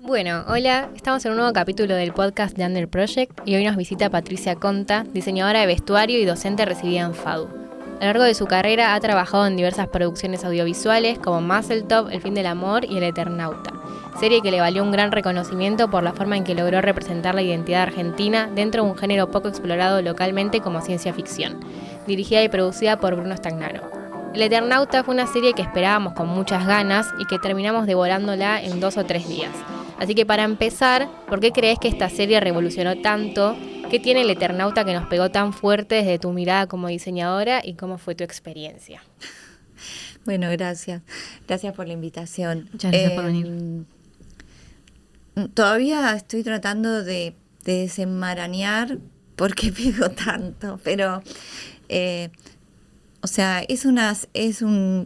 Bueno, hola, estamos en un nuevo capítulo del podcast de Under Project y hoy nos visita Patricia Conta, diseñadora de vestuario y docente recibida en FADU. A lo largo de su carrera ha trabajado en diversas producciones audiovisuales como Muscletop, El fin del amor y El Eternauta, serie que le valió un gran reconocimiento por la forma en que logró representar la identidad argentina dentro de un género poco explorado localmente como ciencia ficción, dirigida y producida por Bruno Stagnaro. El Eternauta fue una serie que esperábamos con muchas ganas y que terminamos devorándola en 2 o 3 días. Así que para empezar, ¿por qué crees que esta serie revolucionó tanto? ¿Qué tiene El Eternauta que nos pegó tan fuerte desde tu mirada como diseñadora y cómo fue tu experiencia? Bueno, gracias. Gracias por la invitación. Muchas gracias por venir. Todavía estoy tratando de desenmarañar por qué pegó tanto, pero El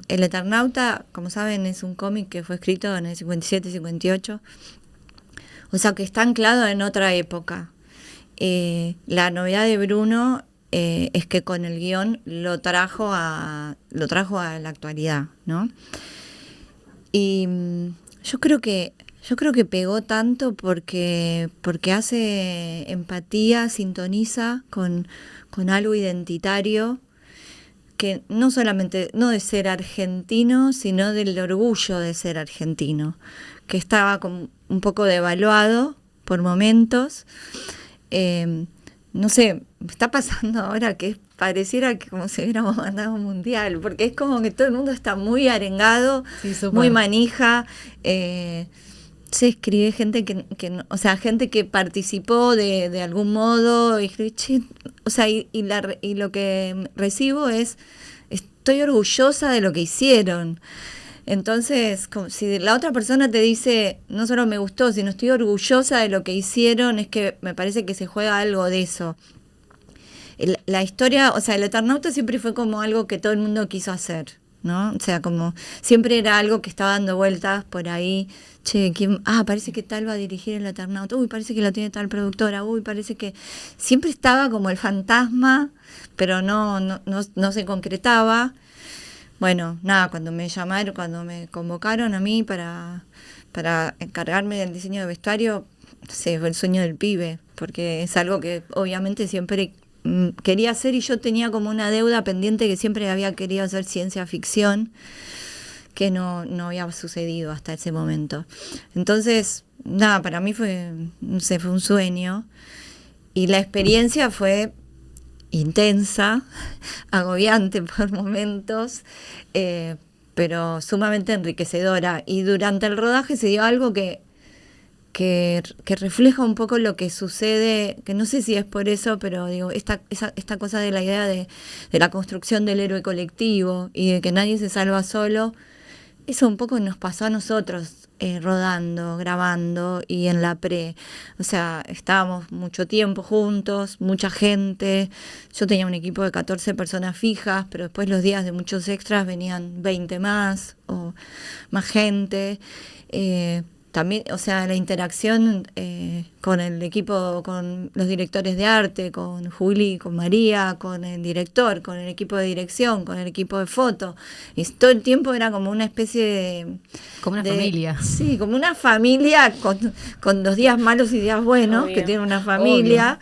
Eternauta, como saben, es un cómic que fue escrito en el 57-58, o sea que está anclado en otra época. La novedad de Bruno es que con el guión lo trajo a la actualidad, ¿no? Y yo creo que pegó tanto porque hace empatía, sintoniza con algo identitario, que no solamente, no de ser argentino, sino del orgullo de ser argentino, que estaba como un poco devaluado por momentos. No sé, me está pasando ahora que pareciera que como si hubiéramos ganado un mundial, porque es como que todo el mundo está muy arengado, sí, muy manija. Se escribe gente que no, o sea, gente que participó de algún modo, y escribe, che, o sea, y lo que recibo es, estoy orgullosa de lo que hicieron. Entonces, como si la otra persona te dice, no solo me gustó, sino estoy orgullosa de lo que hicieron, es que me parece que se juega algo de eso. La historia, o sea, El Eternauta siempre fue como algo que todo el mundo quiso hacer, ¿no? O sea, como siempre era algo que estaba dando vueltas por ahí. Che, parece que tal va a dirigir El Eternauta. Uy, parece que lo tiene tal productora. Uy, parece que... Siempre estaba como el fantasma, pero no se concretaba. Bueno, nada, cuando me convocaron a mí para encargarme del diseño de vestuario, fue el sueño del pibe, porque es algo que obviamente siempre quería hacer, y yo tenía como una deuda pendiente que siempre había querido hacer ciencia ficción, que no había sucedido hasta ese momento. Entonces, nada, para mí fue un sueño, y la experiencia fue intensa, agobiante por momentos, pero sumamente enriquecedora. Y durante el rodaje se dio algo que refleja un poco lo que sucede, que no sé si es por eso, pero digo, esta cosa de la idea de la construcción del héroe colectivo y de que nadie se salva solo. Eso un poco nos pasó a nosotros, rodando, grabando y en la pre. O sea, estábamos mucho tiempo juntos, mucha gente. Yo tenía un equipo de 14 personas fijas, pero después los días de muchos extras venían 20 más o más gente. También, o sea, la interacción con el equipo, con los directores de arte, con Juli, con María, con el director, con el equipo de dirección, con el equipo de foto. Y todo el tiempo era como una especie de... Como una familia. Sí, como una familia con los días malos y días buenos, obvio, que tiene una familia.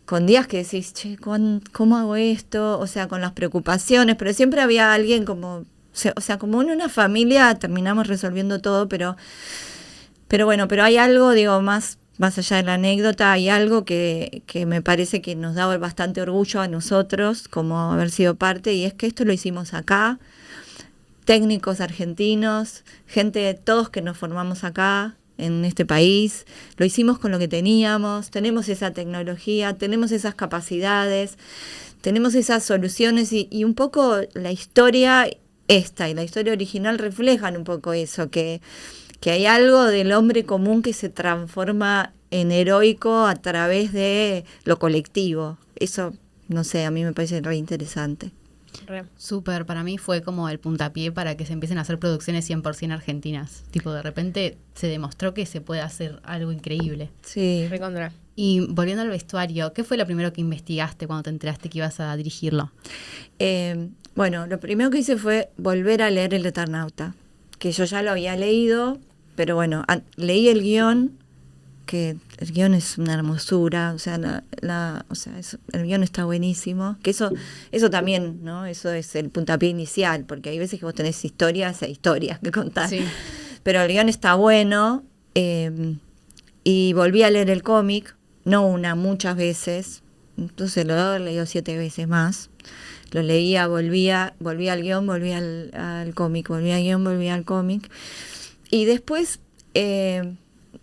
Con días que decís, che, ¿cómo hago esto? O sea, con las preocupaciones, pero siempre había alguien como... O sea, como en una familia terminamos resolviendo todo, pero bueno, pero hay algo, digo, más allá de la anécdota, hay algo que me parece que nos da bastante orgullo a nosotros como haber sido parte, y es que esto lo hicimos acá, técnicos argentinos, gente, todos que nos formamos acá en este país, lo hicimos con lo que teníamos, tenemos esa tecnología, tenemos esas capacidades, tenemos esas soluciones, y un poco la historia... Esta y la historia original reflejan un poco eso, que hay algo del hombre común que se transforma en heroico a través de lo colectivo. Eso, no sé, a mí me parece re interesante. Súper, para mí fue como el puntapié para que se empiecen a hacer producciones 100% argentinas. Tipo, de repente se demostró que se puede hacer algo increíble. Sí. Recontra. Y volviendo al vestuario, ¿qué fue lo primero que investigaste cuando te enteraste que ibas a dirigirlo? Bueno, lo primero que hice fue volver a leer El Eternauta, que yo ya lo había leído, pero bueno, leí el guión, que el guión es una hermosura, o sea, el guión está buenísimo, que eso también, ¿no? Eso es el puntapié inicial, porque hay veces que vos tenés historias e historias que contar, Sí. pero el guión está bueno, y volví a leer el cómic, no una, muchas veces, entonces lo he leído 7 veces más, lo leía, volvía al guión, volvía al cómic, volvía al guión, volvía al cómic, y después...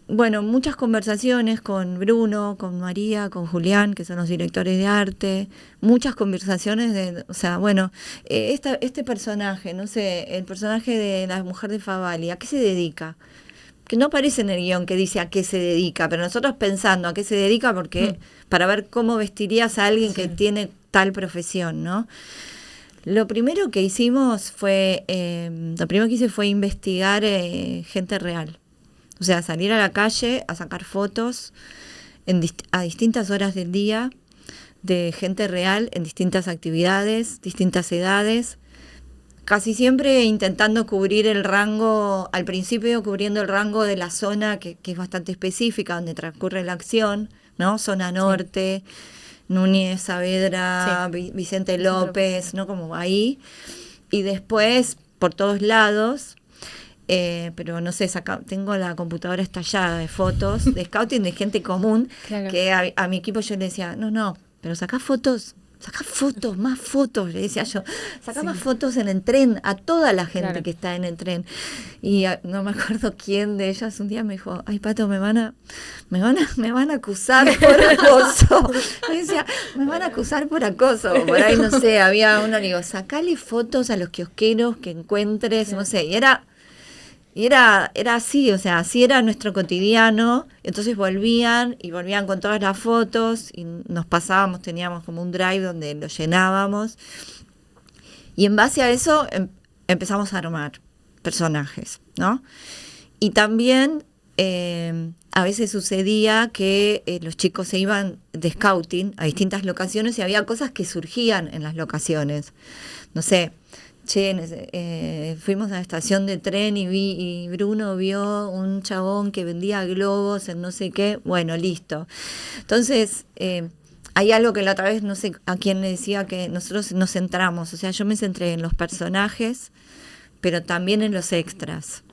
bueno, muchas conversaciones con Bruno, con María, con Julián, que son los directores de arte, muchas conversaciones o sea, bueno, este personaje, no sé, el personaje de la mujer de Favali, ¿a qué se dedica? Que no aparece en el guión que dice a qué se dedica, pero nosotros pensando a qué se dedica, porque para ver cómo vestirías a alguien que tiene tal profesión, ¿no? Lo primero que hicimos fue, lo primero que hice fue investigar gente real. O sea, salir a la calle a sacar fotos a distintas horas del día de gente real en distintas actividades, distintas edades, casi siempre intentando cubrir el rango, al principio cubriendo el rango de la zona que es bastante específica, donde transcurre la acción, ¿no? Zona norte, Núñez, Saavedra, Vicente López, ¿no? Como ahí. Y después, por todos lados... pero no sé, tengo la computadora estallada de fotos de scouting de gente común, claro. Que a mi equipo yo le decía, no, pero sacá fotos, más fotos, le decía yo, sacá más fotos en el tren, a toda la gente que está en el tren. Y no me acuerdo quién de ellas un día me dijo, ay Pato, me van a acusar por acoso. Y decía, me van a acusar por acoso. Por ahí, no sé, había uno, le digo, sacale fotos a los kiosqueros que encuentres, no sé, y era así, o sea, así era nuestro cotidiano. Entonces volvían con todas las fotos y nos pasábamos, teníamos como un drive donde lo llenábamos. Y en base a eso empezamos a armar personajes, ¿no? Y también a veces sucedía que los chicos se iban de scouting a distintas locaciones y había cosas que surgían en las locaciones. No sé, fuimos a la estación de tren y Bruno vio un chabón que vendía globos en no sé qué, bueno, listo. Entonces, hay algo que la otra vez, no sé a quién le decía, que nosotros nos centramos, o sea, yo me centré en los personajes, pero también en los extras.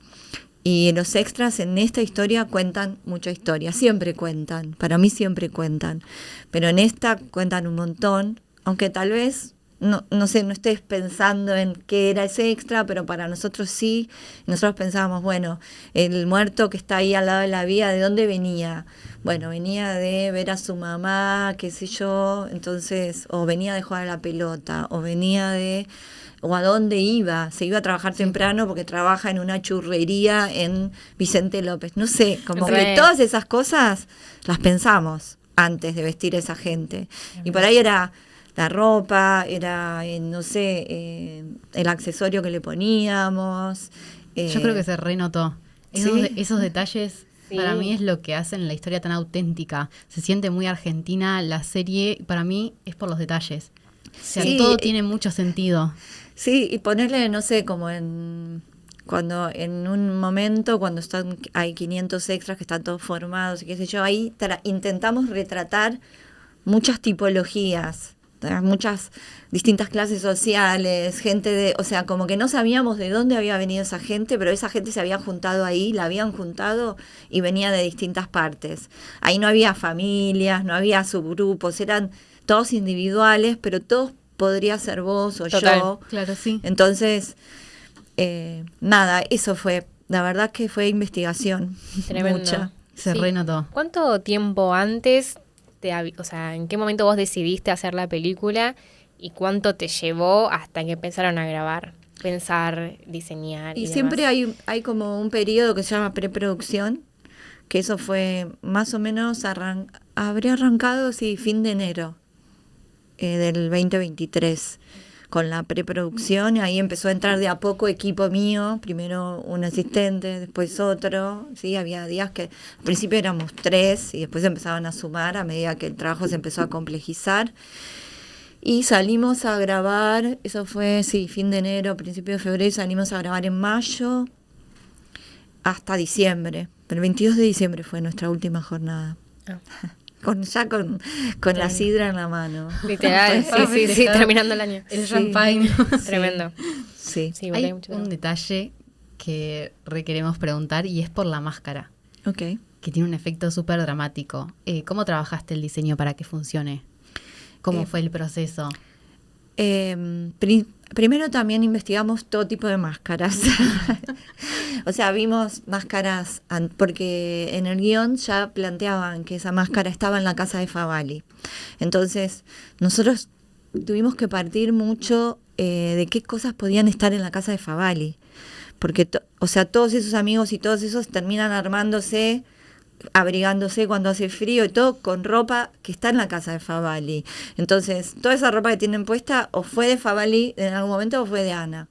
Y los extras en esta historia cuentan mucha historia, siempre cuentan, para mí siempre cuentan, pero en esta cuentan un montón, aunque tal vez... No sé, no estés pensando en qué era ese extra, pero para nosotros sí. Nosotros pensábamos, bueno, el muerto que está ahí al lado de la vía, ¿de dónde venía? Bueno, venía de ver a su mamá, qué sé yo, entonces, o venía de jugar a la pelota, o a dónde iba. Se iba a trabajar temprano porque trabaja en una churrería en Vicente López. No sé, como que todas esas cosas las pensamos antes de vestir a esa gente. Y por ahí era... la ropa, era, no sé, el accesorio que le poníamos. Yo creo que se renotó. Esos detalles, para mí, es lo que hacen la historia tan auténtica. Se siente muy argentina la serie, para mí es por los detalles. O sea, todo tiene mucho sentido. Sí, y ponerle, no sé, como cuando en un momento, cuando hay 500 extras que están todos formados y qué sé yo, ahí intentamos retratar muchas tipologías, muchas distintas clases sociales, gente o sea, como que no sabíamos de dónde había venido esa gente, pero esa gente se había juntado ahí, la habían juntado y venía de distintas partes. Ahí no había familias, no había subgrupos, eran todos individuales, pero todos podría ser vos o yo. Claro, sí. Entonces, nada, eso fue, la verdad que fue investigación. Tremendo. Mucha. Se renotó. ¿Cuánto tiempo antes, o sea, en qué momento vos decidiste hacer la película y cuánto te llevó hasta que empezaron a grabar? Pensar, diseñar y siempre demás. hay como un periodo que se llama preproducción, que eso fue más o menos, habría arrancado, fin de enero del 2023, con la preproducción. Ahí empezó a entrar de a poco equipo mío, primero un asistente, después otro, ¿sí? Había días que al principio éramos 3 y después empezaban a sumar a medida que el trabajo se empezó a complejizar. Y salimos a grabar, eso fue, fin de enero, principio de febrero, salimos a grabar en mayo. hasta diciembre. El 22 de diciembre fue nuestra última jornada. Con la sidra en la mano. Literal, sí, terminando el año. El champagne. Tremendo. Sí. Hay un detalle que requeremos preguntar y es por la máscara. Ok. Que tiene un efecto súper dramático. ¿Cómo trabajaste el diseño para que funcione? ¿Cómo fue el proceso? Primero también investigamos todo tipo de máscaras. O sea, vimos máscaras, porque en el guión ya planteaban que esa máscara estaba en la casa de Favalli. Entonces, nosotros tuvimos que partir mucho de qué cosas podían estar en la casa de Favalli. Porque, todos esos amigos y todos esos terminan armándose, abrigándose cuando hace frío y todo con ropa que está en la casa de Favalli. Entonces, toda esa ropa que tienen puesta o fue de Favalli en algún momento o fue de Ana.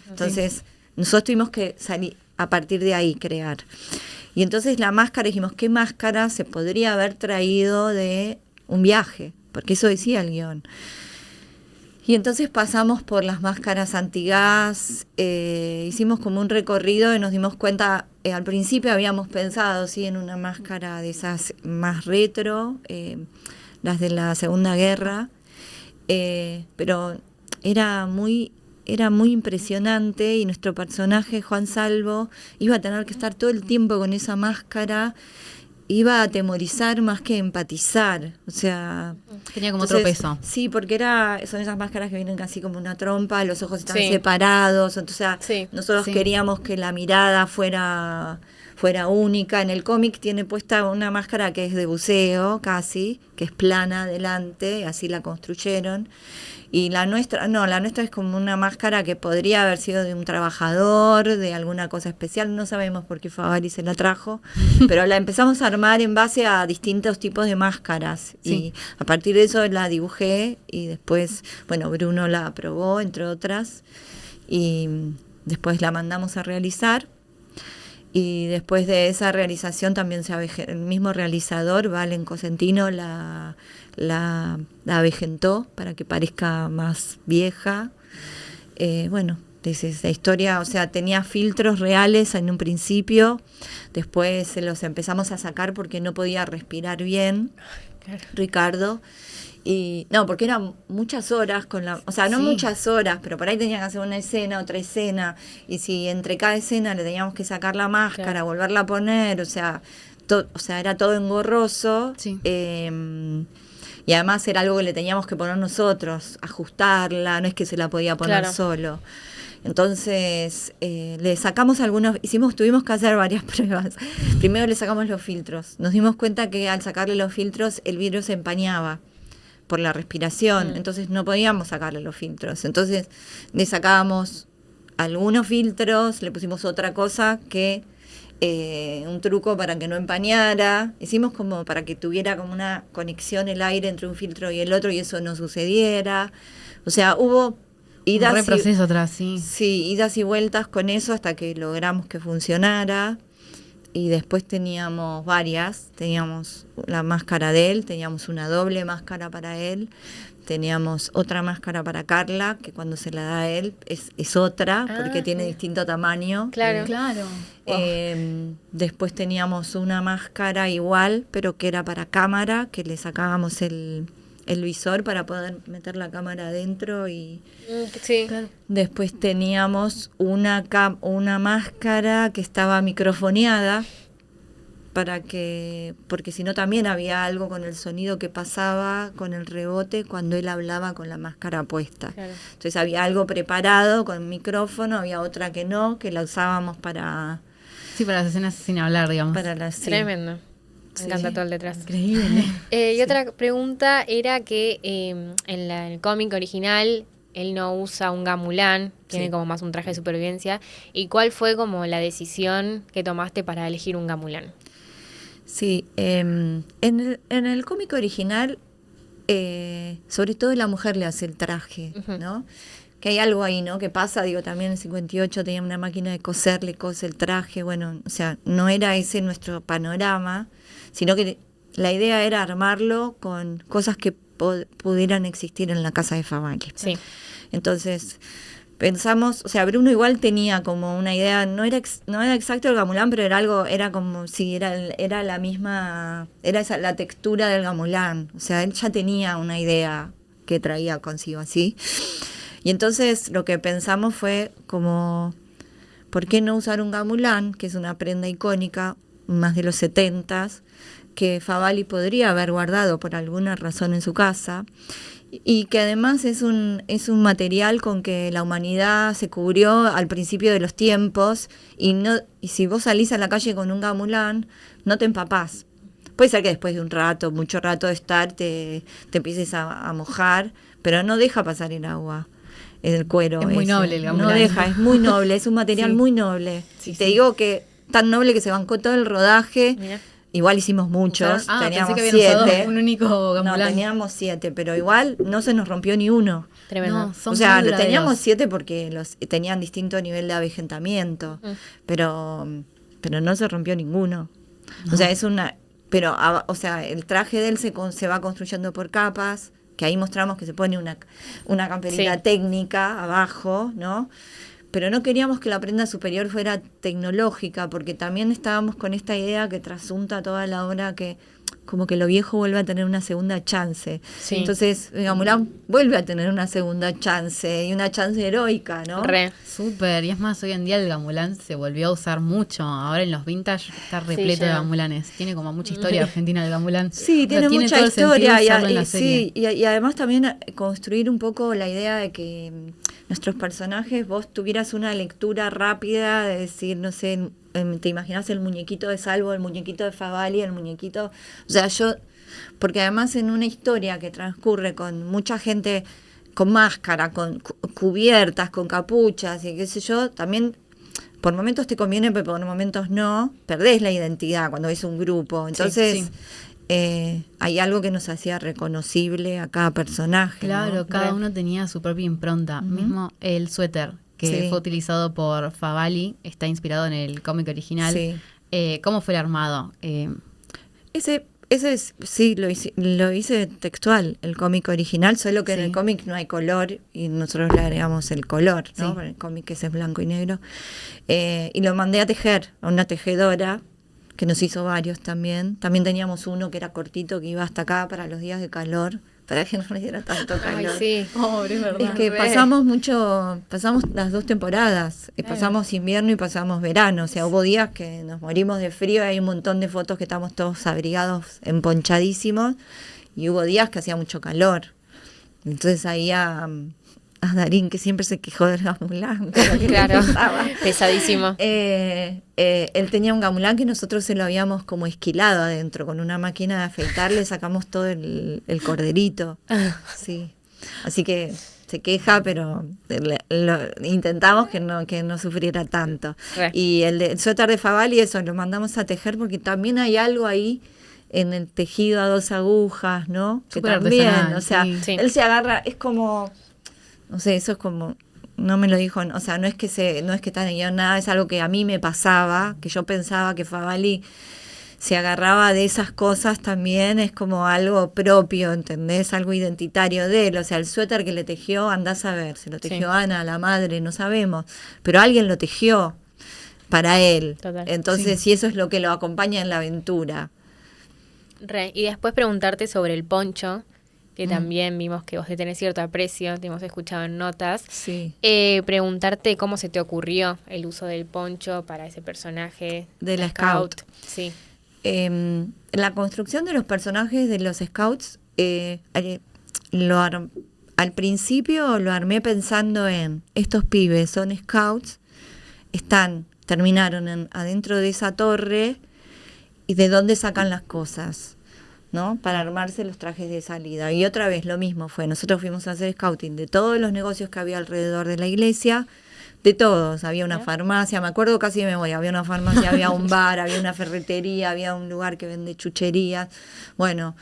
Entonces, nosotros tuvimos que salir a partir de ahí, crear. Y entonces la máscara, dijimos, ¿qué máscara se podría haber traído de un viaje? Porque eso decía el guión. Y entonces pasamos por las máscaras antigas, hicimos como un recorrido y nos dimos cuenta, al principio habíamos pensado en una máscara de esas más retro, las de la Segunda Guerra, pero era muy impresionante y nuestro personaje, Juan Salvo, iba a tener que estar todo el tiempo con esa máscara, iba a atemorizar más que empatizar, o sea... Tenía como otro peso. Sí, porque son esas máscaras que vienen casi como una trompa, los ojos están separados, entonces nosotros queríamos que la mirada fuera única. En el cómic tiene puesta una máscara que es de buceo, casi, que es plana adelante, así la construyeron. Y la nuestra es como una máscara que podría haber sido de un trabajador, de alguna cosa especial, no sabemos por qué Favalli se la trajo, pero la empezamos a armar en base a distintos tipos de máscaras. Sí. Y a partir de eso la dibujé y después, Bruno la aprobó, entre otras, y después la mandamos a realizar. Y después de esa realización también el mismo realizador, Valen Cosentino, la avejentó para que parezca más vieja. Esa historia, tenía filtros reales en un principio, después se los empezamos a sacar porque no podía respirar bien, Ricardo. Y no, porque eran muchas horas muchas horas, pero por ahí tenían que hacer una escena, otra escena, y si entre cada escena le teníamos que sacar la máscara, volverla a poner, era todo engorroso. Sí. Y además era algo que le teníamos que poner nosotros, ajustarla, no es que se la podía poner solo. Entonces, le sacamos tuvimos que hacer varias pruebas. Primero le sacamos los filtros. Nos dimos cuenta que al sacarle los filtros, el vidrio se empañaba por la respiración, entonces no podíamos sacarle los filtros. Entonces le sacábamos algunos filtros, le pusimos otra cosa que un truco para que no empañara. Hicimos como para que tuviera como una conexión el aire entre un filtro y el otro y eso no sucediera. O sea, hubo idas idas y vueltas con eso hasta que logramos que funcionara. Y después teníamos varias, teníamos la máscara de él, teníamos una doble máscara para él, teníamos otra máscara para Carla, que cuando se la da a él es otra, porque tiene distinto tamaño. Claro. Después teníamos una máscara igual, pero que era para cámara, que le sacábamos el visor para poder meter la cámara adentro y después teníamos una máscara que estaba microfoneada porque si no también había algo con el sonido que pasaba con el rebote cuando él hablaba con la máscara puesta. Entonces había algo preparado con micrófono, había otra que no, que la usábamos para las escenas sin hablar, digamos. Tremendo. Me encanta todo el detrás. Increíble. Y otra pregunta era que en el cómic original él no usa un gamulán, tiene como más un traje de supervivencia. ¿Y cuál fue como la decisión que tomaste para elegir un gamulán? Sí, en el cómic original, sobre todo la mujer le hace el traje, ¿no? Que hay algo ahí, ¿no? Que pasa, también en el 58 tenía una máquina de coser, le cose el traje, no era ese nuestro panorama, sino que la idea era armarlo con cosas que pudieran existir en la casa de Favalli. Sí. Entonces, pensamos, o sea, Bruno igual tenía como una idea, no era exacto el gamulán, pero era como si era la misma, la textura del gamulán, o sea, él ya tenía una idea que traía consigo así. Y entonces lo que pensamos fue como, ¿por qué no usar un gamulán, que es una prenda icónica, más de los 70s, que Favalli podría haber guardado por alguna razón en su casa? Y que además es un material con que la humanidad se cubrió al principio de los tiempos y si vos salís a la calle con un gamulán, no te empapás. Puede ser que después de un rato, mucho rato de estar, te empieces a mojar, pero no deja pasar el agua, el cuero. Es muy noble el gamulán. No deja, es muy noble, es un material muy noble. Sí, te digo que tan noble que se bancó todo el rodaje. Mirá. Igual hicimos muchos, teníamos pensé que 7. Un único gamulán. No, teníamos 7, pero igual no se nos rompió ni uno. Tremendo. No, son o sea, teníamos 7 porque tenían distinto nivel de avejentamiento, pero no se rompió ninguno. No. O sea, el traje de él se va construyendo por capas, que ahí mostramos que se pone una camperita técnica abajo, ¿no? Pero no queríamos que la prenda superior fuera tecnológica, porque también estábamos con esta idea que trasunta toda la obra, que como que lo viejo vuelve a tener una segunda chance. Sí. Entonces, Gamulán vuelve a tener una segunda chance, y una chance heroica, ¿no? Súper, y es más, hoy en día el gamulán se volvió a usar mucho. Ahora en los vintage está repleto de gamulanes. Tiene como mucha historia argentina el gamulán. Sí, tiene mucha historia. Y además también construir un poco la idea de que nuestros personajes, vos tuvieras una lectura rápida, de decir, no sé, te imaginás el muñequito de Salvo, el muñequito de Favalli, el muñequito... O sea, porque además en una historia que transcurre con mucha gente con máscara, con cubiertas, con capuchas y qué sé yo, también por momentos te conviene, pero por momentos no, perdés la identidad cuando ves un grupo. Entonces... hay algo que nos hacía reconocible a cada personaje. Claro, ¿no? Cada uno tenía su propia impronta. Mismo el suéter que fue utilizado por Favalli está inspirado en el cómic original. ¿Cómo fue el armado? Ese lo hice textual, el cómic original, solo que en el cómic no hay color y nosotros le agregamos el color, ¿no? El cómic ese es blanco y negro. Y lo mandé a tejer a una tejedora que nos hizo varios también. También teníamos uno que era cortito, que iba hasta acá para los días de calor, para que no le diera tanto calor. Ay, sí, pobre, es verdad. Es que pasamos las 2 temporadas, pasamos invierno y pasamos verano, o sea, hubo días que nos morimos de frío, hay un montón de fotos que estamos todos abrigados, emponchadísimos, y hubo días que hacía mucho calor. Entonces ahí a Darín, que siempre se quejó del gamulán. Claro, pesadísimo. Él tenía un gamulán que nosotros se lo habíamos como esquilado adentro, con una máquina de afeitar le sacamos todo el corderito. Sí. Así que se queja, pero intentamos que no sufriera tanto. Y el suéter de Favalli, eso, lo mandamos a tejer porque también hay algo ahí en el tejido a 2 agujas, ¿no? Que también, o sea, él se agarra, es como... No sé, eso es como, no me lo dijo, o sea, no es que está en guión nada, es algo que a mí me pasaba, que yo pensaba que Favalli se agarraba de esas cosas también, es como algo propio, ¿entendés? Algo identitario de él, o sea, el suéter que le tejió, andás a ver, se lo tejió Ana, la madre, no sabemos, pero alguien lo tejió para él. Total. Entonces, sí, eso es lo que lo acompaña en la aventura. Y después preguntarte sobre el poncho, que también vimos que vos le tenés cierto aprecio, te hemos escuchado en notas. Sí. Preguntarte cómo se te ocurrió el uso del poncho para ese personaje de la Scout. Sí. La construcción de los personajes de los Scouts, al principio lo armé pensando en estos pibes, son Scouts, terminaron adentro de esa torre, y de dónde sacan las cosas, ¿no? Para armarse los trajes de salida. Y otra vez lo mismo fue, nosotros fuimos a hacer scouting de todos los negocios que había alrededor de la iglesia, de todos, había una farmacia, me acuerdo casi de memoria, había una farmacia, había un bar, había una ferretería, había un lugar que vende chucherías, bueno,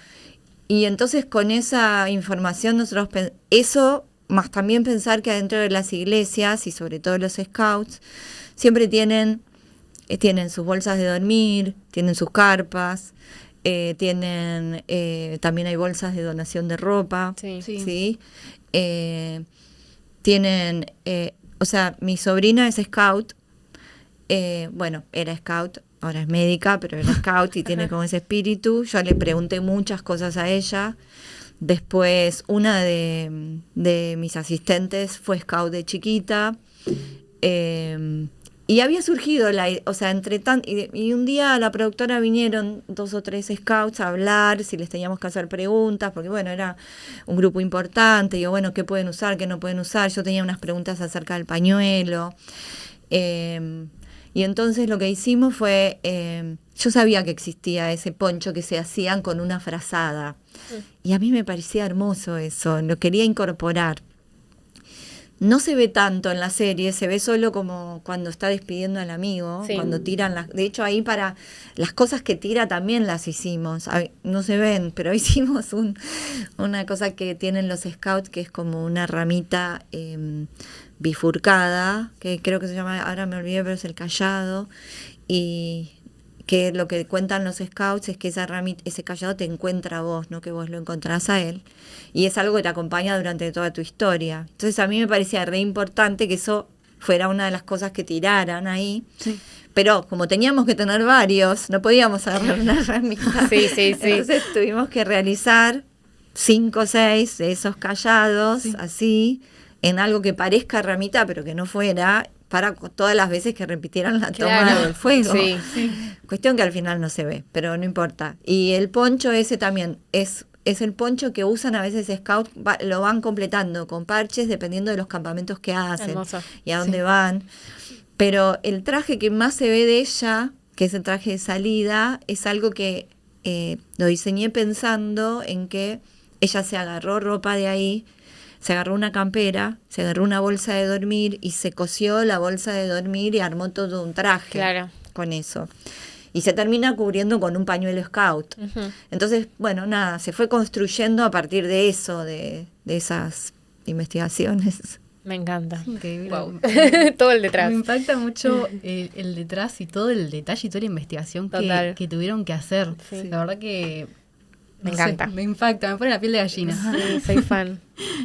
y entonces con esa información nosotros, eso, más también pensar que adentro de las iglesias, y sobre todo los scouts, siempre tienen sus bolsas de dormir, tienen sus carpas, también hay bolsas de donación de ropa, ¿sí? Tienen o sea, mi sobrina es scout, bueno, era scout, ahora es médica, pero era scout y tiene como ese espíritu. Yo le pregunté muchas cosas a ella. Después, una de mis asistentes fue scout de chiquita. Y había surgido, o sea, y un día a la productora vinieron 2 o 3 scouts a hablar, si les teníamos que hacer preguntas, porque bueno, era un grupo importante, digo, bueno, ¿qué pueden usar, qué no pueden usar? Yo tenía unas preguntas acerca del pañuelo. Y entonces lo que hicimos fue, yo sabía que existía ese poncho que se hacían con una frazada. Y a mí me parecía hermoso eso, lo quería incorporar. No se ve tanto en la serie, se ve solo como cuando está despidiendo al amigo, cuando tiran de hecho ahí para las cosas que tira también las hicimos, no se ven, pero hicimos una cosa que tienen los scouts que es como una ramita bifurcada, que creo que se llama, ahora me olvidé, pero es el cayado, y que lo que cuentan los scouts es que esa ramita, ese cayado te encuentra a vos, no que vos lo encontrás a él, y es algo que te acompaña durante toda tu historia. Entonces a mí me parecía re importante que eso fuera una de las cosas que tiraran ahí, pero como teníamos que tener varios, no podíamos agarrar una ramita. Entonces tuvimos que realizar 5 o 6 de esos callados, así, en algo que parezca ramita, pero que no fuera, para todas las veces que repitieran la toma del fuego. Cuestión que al final no se ve, pero no importa. Y el poncho ese también es el poncho que usan a veces scouts, lo van completando con parches dependiendo de los campamentos que hacen. Hermoso. Y a dónde van. Pero el traje que más se ve de ella, que es el traje de salida, es algo que lo diseñé pensando en que ella se agarró ropa de ahí, se agarró una campera, se agarró una bolsa de dormir y se cosió la bolsa de dormir y armó todo un traje con eso. Y se termina cubriendo con un pañuelo scout. Entonces, bueno, nada, se fue construyendo a partir de eso, de esas investigaciones. Me encanta. Increíble. Wow. Todo el detrás. Me impacta mucho el detrás y todo el detalle y toda la investigación que tuvieron que hacer. La verdad que... Me encanta. Me impacta, me pone la piel de gallina. Sí, soy fan.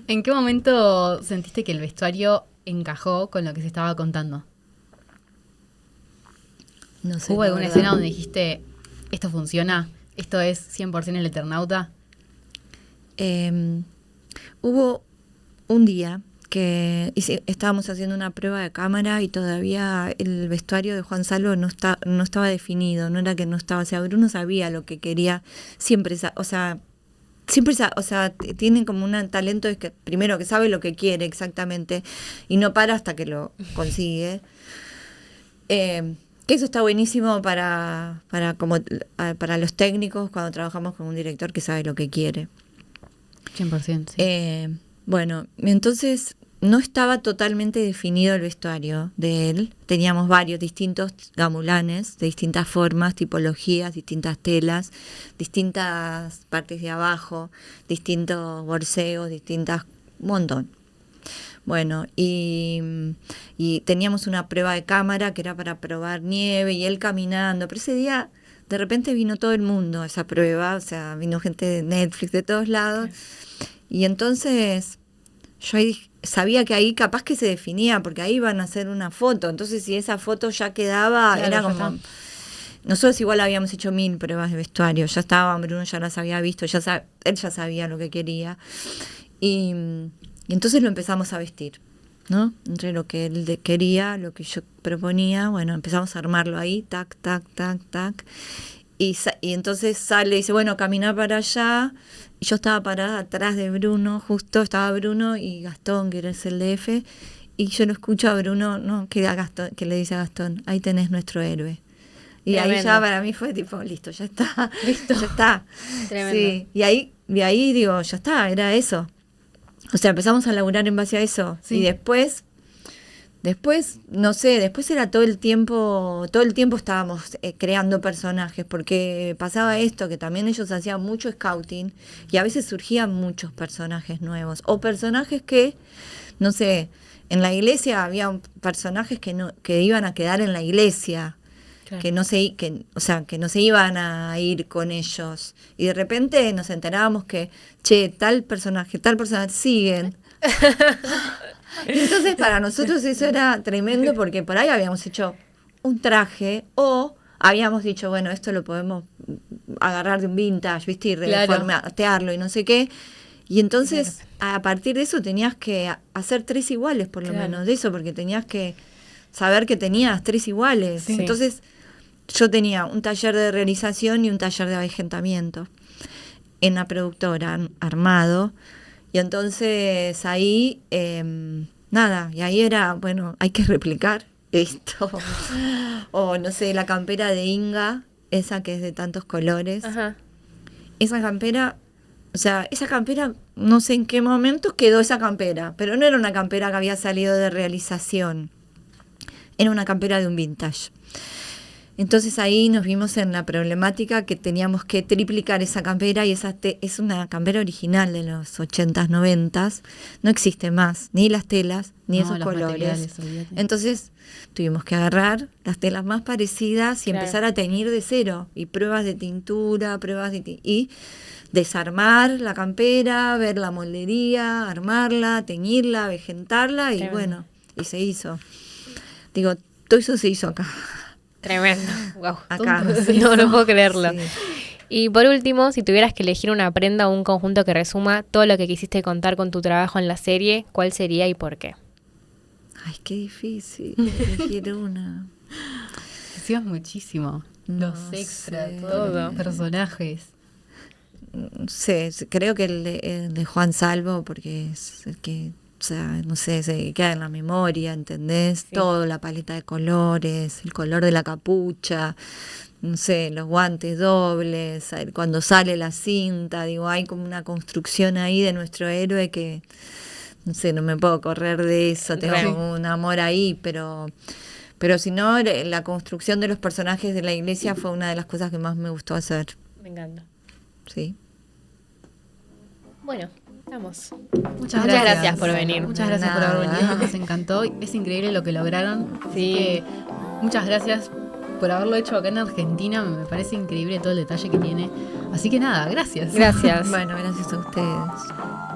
¿En qué momento sentiste que el vestuario encajó con lo que se estaba contando? No sé. ¿Hubo alguna escena donde dijiste, esto funciona, esto es 100% el Eternauta? Hubo un día que estábamos haciendo una prueba de cámara y todavía el vestuario de Juan Salvo no estaba definido, no era que no estaba, o sea, Bruno sabía lo que quería, siempre, tiene como un talento es que primero que sabe lo que quiere exactamente y no para hasta que lo consigue. Que eso está buenísimo para los técnicos cuando trabajamos con un director que sabe lo que quiere. 100%, sí. Bueno, entonces no estaba totalmente definido el vestuario de él. Teníamos varios distintos gamulanes de distintas formas, tipologías, distintas telas, distintas partes de abajo, distintos borseos, un montón. Bueno, y teníamos una prueba de cámara que era para probar nieve y él caminando, pero ese día de repente vino todo el mundo a esa prueba, o sea, vino gente de Netflix de todos lados, y entonces yo ahí sabía que ahí capaz que se definía, porque ahí iban a hacer una foto, entonces si esa foto ya quedaba, era como... Nosotros igual habíamos hecho 1000 pruebas de vestuario, ya estaban, Bruno ya las había visto, él ya sabía lo que quería, y entonces lo empezamos a vestir, ¿no? Entre lo que él quería, lo que yo proponía, bueno, empezamos a armarlo ahí, tac, tac, tac, tac, y entonces sale y dice, bueno, camina para allá, y yo estaba parada atrás de Bruno, justo estaba Bruno y Gastón, que era el DF, y yo lo escucho a Bruno, no, que le dice a Gastón, ahí tenés nuestro héroe. Y tremendo. Ahí ya para mí fue tipo, listo, ya está. Listo. Ya está. Tremendo. Sí. Y ahí digo, ya está, era eso. O sea, empezamos a laburar en base a eso. Sí. Y después, no sé, después era todo el tiempo estábamos creando personajes, porque pasaba esto, que también ellos hacían mucho scouting, y a veces surgían muchos personajes nuevos, o personajes que, no sé, en la iglesia había personajes que iban a quedar en la iglesia, claro. que no se iban a ir con ellos, y de repente nos enterábamos que, tal personaje siguen. Entonces para nosotros eso era tremendo porque por ahí habíamos hecho un traje o habíamos dicho, bueno, esto lo podemos agarrar de un vintage, ¿viste? Y reformatearlo y no sé qué. Y entonces a partir de eso tenías que hacer 3 iguales por lo menos de eso, porque tenías que saber que tenías 3 iguales. Sí. Entonces yo tenía un taller de realización y un taller de avejentamiento en la productora armado. Y entonces ahí, nada, y ahí era, bueno, hay que replicar esto. O no sé, la campera de Inga, esa que es de tantos colores. Ajá. Esa campera, o sea, esa campera, no sé en qué momento quedó esa campera, pero no era una campera que había salido de realización. Era una campera de un vintage. Entonces ahí nos vimos en la problemática que teníamos que triplicar esa campera y esa es una campera original de los 80s, 90s. No existe más, ni las telas, ni esos colores. Entonces tuvimos que agarrar las telas más parecidas y empezar a teñir de cero. Y pruebas de tintura, y desarmar la campera, ver la moldería, armarla, teñirla, avejentarla y bueno, y se hizo. Digo, todo eso se hizo acá. Tremendo. Wow. Acá. No puedo creerlo. Sí. Y por último, si tuvieras que elegir una prenda o un conjunto que resuma todo lo que quisiste contar con tu trabajo en la serie, ¿cuál sería y por qué? Ay, qué difícil elegir una. Decías muchísimo. No los extras, sé. todos los personajes. Sí, creo que el de Juan Salvo, porque es el que, o sea, no sé, se queda en la memoria, ¿entendés? Sí. Todo, la paleta de colores, el color de la capucha, no sé, los guantes dobles, cuando sale la cinta, digo, hay como una construcción ahí de nuestro héroe que, no sé, no me puedo correr de eso, tengo como un amor ahí, pero si no, la construcción de los personajes de la iglesia fue una de las cosas que más me gustó hacer. Me encanta. Sí. Bueno, estamos. Muchas gracias por venir. Muchas gracias por haber venido, nos encantó. Es increíble lo que lograron. Sí. Así que muchas gracias por haberlo hecho acá en Argentina. Me parece increíble todo el detalle que tiene. Así que nada, gracias. Gracias. Bueno, gracias a ustedes.